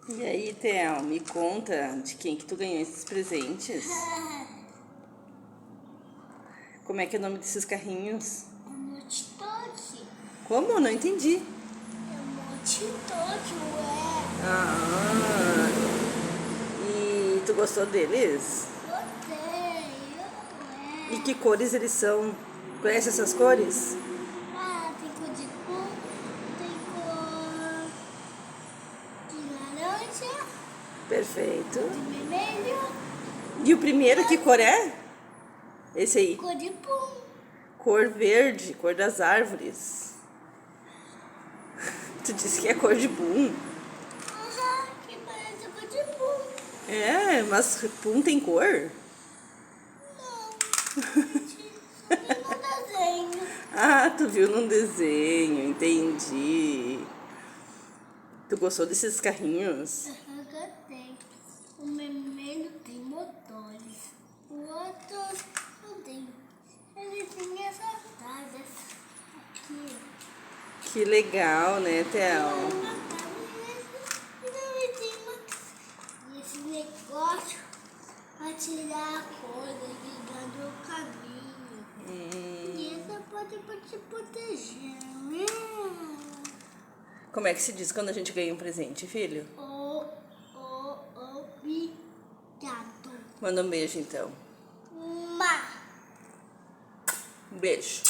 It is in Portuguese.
E aí, Theo, me conta de quem que tu ganhou esses presentes? Como é que é o nome desses carrinhos? É Multitoque. Como? Não entendi. É Multitoque, ué. Ah, e tu gostou deles? Gostei, ué. E que cores eles são? Conhece essas cores? Ah, tem cor de pum, tem cor de laranja, Perfeito. de vermelho, E o primeiro, que cor é? Esse aí. cor de pum. Cor verde, cor das árvores. Tu disse que é cor de pum. Aham, que parece cor de pum. É, mas pum tem cor? Não, gente, só vi no desenho. Ah, tu viu num desenho, entendi. Tu gostou desses carrinhos? Aham, gostei. O vermelho tem motores, o outro não tem. Ele tem essas asas aqui. Que legal, né, Theo? E esse negócio vai tirar a coisa de dentro do caminho. E essa pode te proteger, né? Como é que se diz quando a gente ganha um presente, filho? Obrigado. Manda um beijo, então. Uma. Um beijo.